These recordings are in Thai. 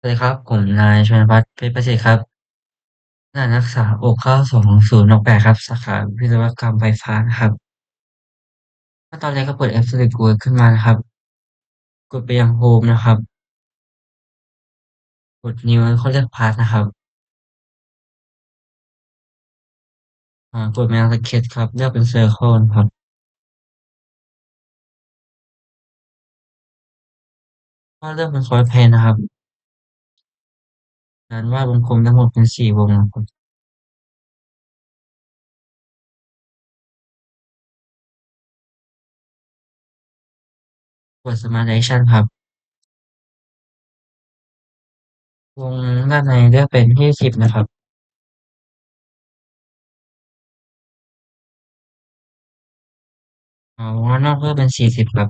สวัสดีครับผมนายชวนพัฒน์เพชรประสิทธิ์ครับนักศึกษา692 068ครับสาขาวิศวกรรมไฟฟ้านะครับขั้นตอนแรกก็เปิดแอป SelectQuote ขึ้นมานะครับกดไปยังโฮมนะครับกด New แล้วก็เลือกพาร์ทนะครับกดมายัง Sketch ครับเลือกเป็น Circle นะครับก็เลือกเป็น Front Plane นะครับจากนั้นวาดวงกลมทั้งหมดเป็น4 วงนะครับกด Smart Action ครับวงด้านในเลือกเป็นที่10นะครับวงด้านนอกเลือกเป็น40ครับ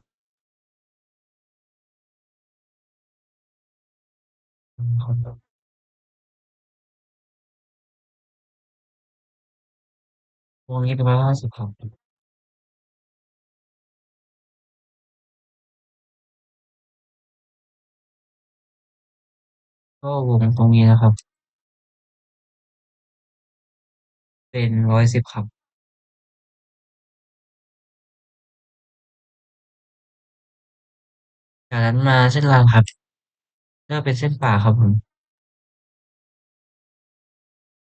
วงนี้เป็น150ครับก็วงตรงนี้นะครับเป็น110ครับจากนั้นมาเส้นรางครับ เลือกเป็นเส้นป่าครับผม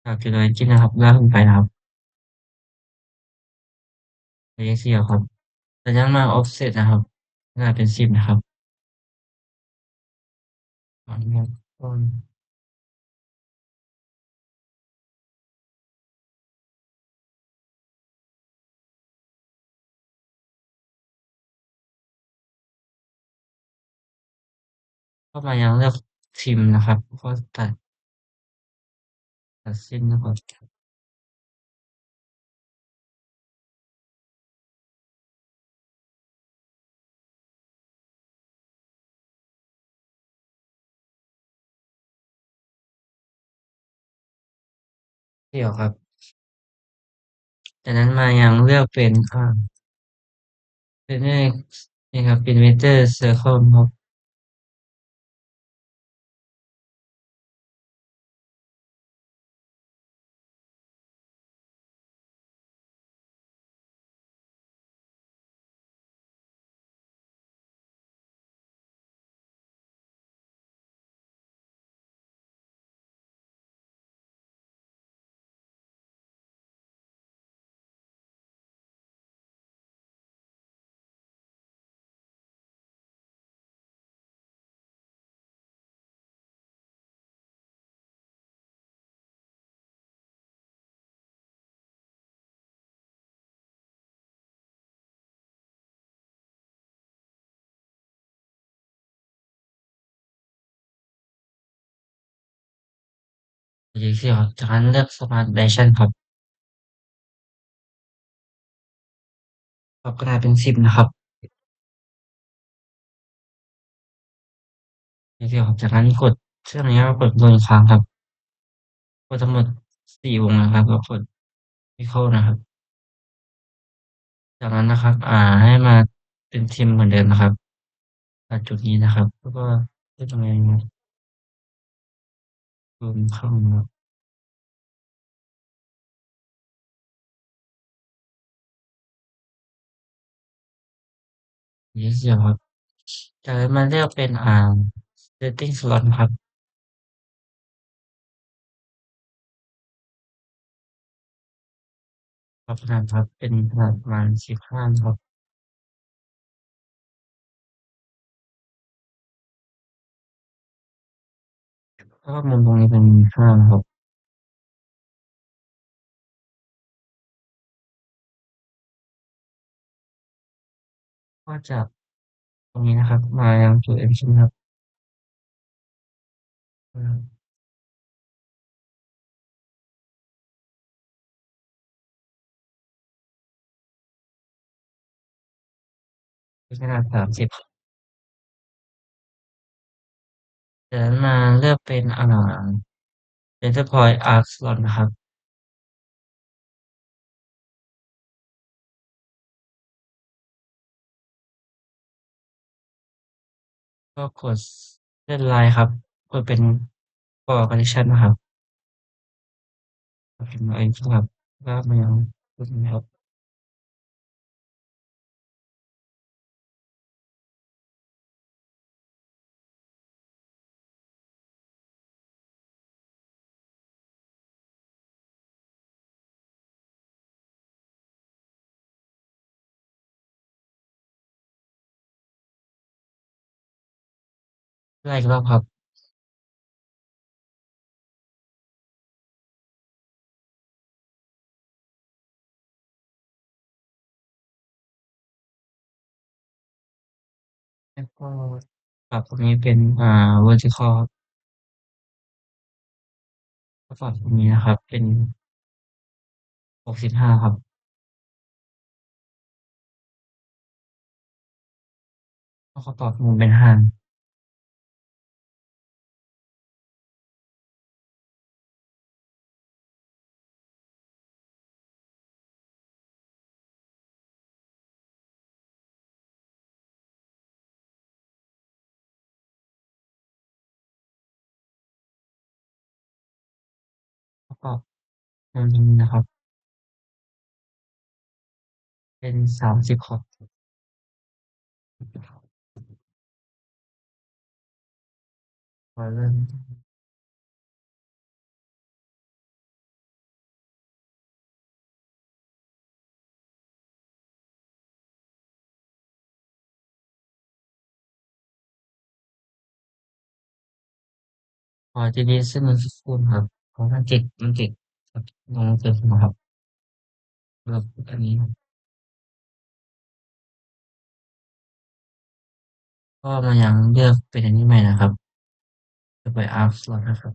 จากจุด origin นะครับลากขึ้นไปนะครับระยะ4ครับจากนั้นมา offset นะครับขนาดเป็น10นะครับขออนุญาตต้นเข้ามายังเลือก trim นะครับก็ตัดเส้นนะครับเดี่ยวครับจากนั้นมายังเลือกเป็นเป็นนี่ครับ perimeter circle นะครับระยะ4ครับจากนั้นเลือก smart dimension ครับปรับขนาดเป็น10นะครับระยะ4ครับจากนั้นกดเครื่องนี้ก็กดลงค้างครับกดทั้งหมด4วงนะครับแล้วกด equal นะครับ จากนั้นนะครับให้มาเป็นทิมเหมือนเดิมนะครับตัดจุดนี้นะครับแล้วก็เลือกตรงนี้นะรวมเข้านะครับนี้เสียครับจากนั้นมาเลือกเป็นsetting slot นะครับปรับขนาดครับเป็นขนาดประมาณ15นะครับแล้วก็มุมตรงนี้เป็น5นะครับก็จากตรงนี้นะครับมายังจุด origin ครับเป็นขนาด30จากนั้นมาเลือกเป็นcenter point arc slot นะครับก็กดเส้นลายครับ เปิดเป็น for connection นะครับพิมพ์ IX ครับลากมายังตัวนี้ครับได้อีกรอบครับแล้วก็ปรับตรงนี้เป็นvertical ครับแล้วปรับตรงนี้นะครับเป็น65ครับแล้วก็ปรับมุมเป็น5แล้วปรับมุมตรงนี้นะครับเป็น30ครับพอเริ่มพอทีนี้เส้นมันฟูครับเพราะมันติดครับลองเติมนะครับสำหรับอันนี้ก็มายังเลือกเป็นอันนี้ใหม่นะครับจะไป Arc Slot นะครับ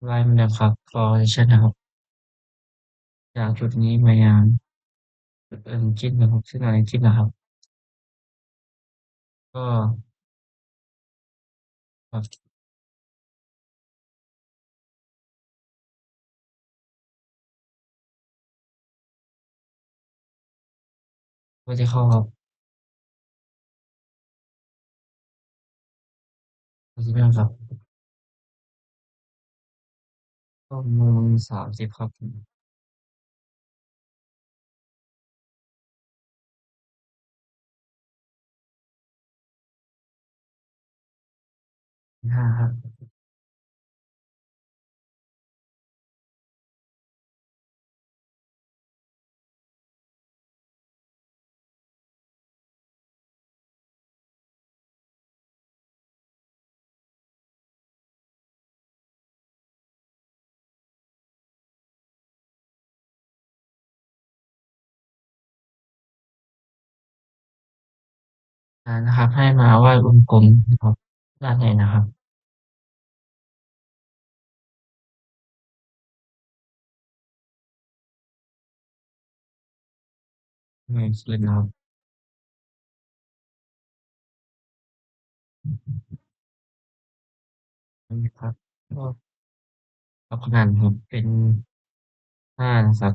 ไล่มาแล้วครับ Correlation นะครับจากจุดนี้มายังจุด Origin นะครับซึ่ง Origin นะครับก็ปรับ Vertical ครับ Vertical ครับก็มุม30ครับ5ครับนะครับให้มาวาดวงกลมนะครับด้านในนะครับไม่ขึ้นนะครับอันนี้ครับก็ปรับขนาดครับเป็น5นะครับ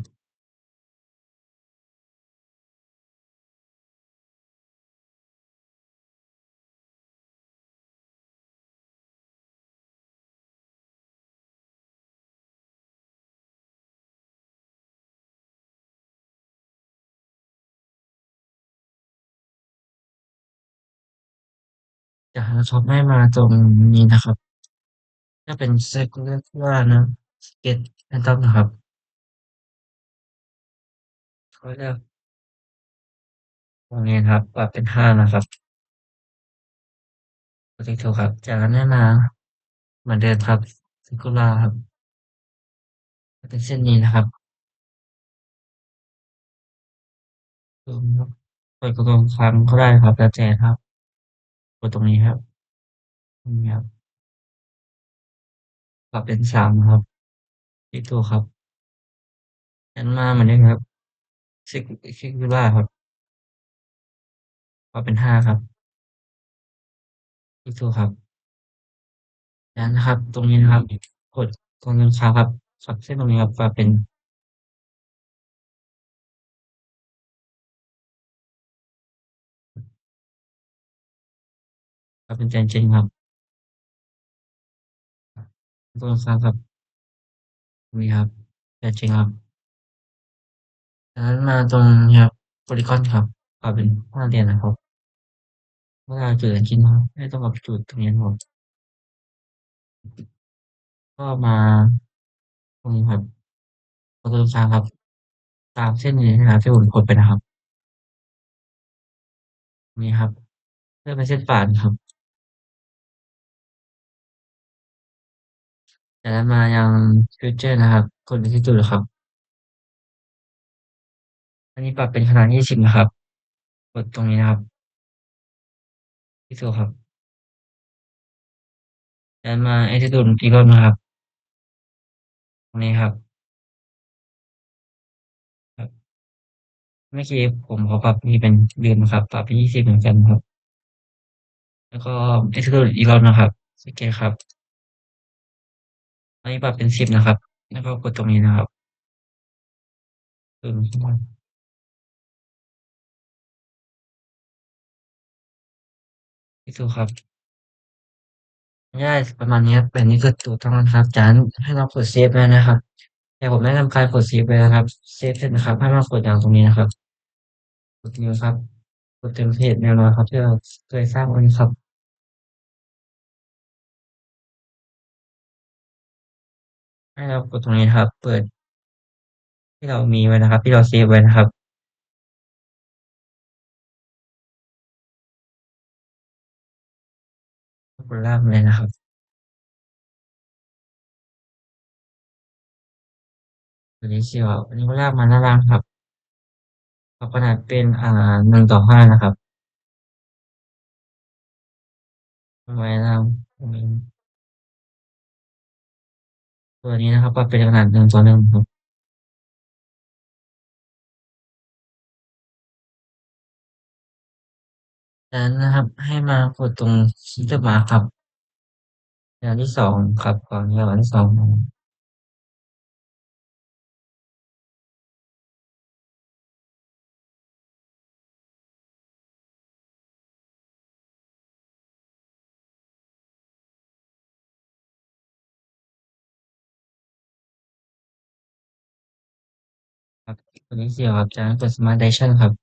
จากนะครับให้มาตรงนี้นะครับถ้าเป็น Circular นะ Sketch Random นะครับก็เลือกตรงนี้นะครับปรับเป็น5นะครับ Potato ครับจากนั้นให้มาเหมือนเดิมครับ Circular ครับจะเป็นเส้นนี้นะครับรวมครับกดรวมครั้งก็ได้ครับแล้วแต่ครับกดตรงนี้ครับตรงนี้ครับปรับเป็น3ครับที่ตัวครับจากนั้นมาเหมือนเดิมครับ Circular ครับปรับเป็น5ครับที่ตัวครับจากนั้นนะครับตรงนี้นะครับกดตรงนิ้วค้างครับสับเส้นตรงนี้ครับปรับเป็นTangent ครับตรงค้างครับตรงนี้ครับ Tangent ครับจากนั้นมาตรงนี้ครับ Polygon ครับปรับเป็น5เหลี่ยมนะครับเวลาจุดจริงๆนะครับไม่ต้องกับจุดตรงนี้ครับก็มาตรงนี้ครับกดตรงกลางครับตามเส้นนี้นะครับที่ผมกดไปนะครับตรงนี้ครับเลือกเป็นเส้นป่านครับจากนั้นมายัง Future นะครับกดไปที่จุดครับอันนี้ปรับเป็นขนาด20นะครับกดตรงนี้นะครับที่ตัวครับจากนั้นมา Attitude อีกรอบนะครับตรงนี้ครับครับเมื่อกี้ผมขอปรับนี่เป็นลืมนะครับปรับเป็น20เหมือนกันครับแล้วก็ Attitude อีกรอบนะครับโอเคครับอันนี้ปรับเป็น10นะครับแล้วก็กดตรงนี้นะครับที่ตัวครับ ได้ประมาณนี้ครับแบบนี้คือถูกต้องแล้วนะครับจากนั้นให้เรากดเซฟไว้นะครับแต่ผมแนะนำการกดเซฟไว้นะครับเซฟเสร็จนะครับให้มากดอย่างตรงนี้นะครับกดนิ้วครับกดเต็มเพจแนวนอนครับที่เราเคยสร้างไว้นะครับให้เรากดตรงนี้นะครับเปิดที่เรามีไว้นะครับที่เราเซฟไว้นะครับกดลากมาเลยนะครับตัวนี้เชียวอันนี้ก็ลากมาหน้าล่างครับปรับขนาดเป็น1:5นะครับไว้ล่างตรงนี้ตัวนี้นะครับปรับเป็นขนาด1:1ครับจากนั้นนะครับให้มากดตรงที่จะมาร์คครับอย่างที่2ครับก่อนอย่างที่2ครับตัวนี้เชียวครับจากนั้นกด Smart Direction ครับ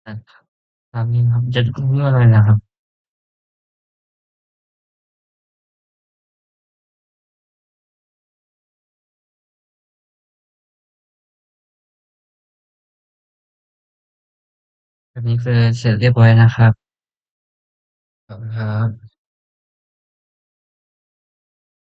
อาครับครับนี่ครับจะนวดอะไรนะครับแบบนี้คือเสร็จเรียบร้อยนะครับขอบคุณครับ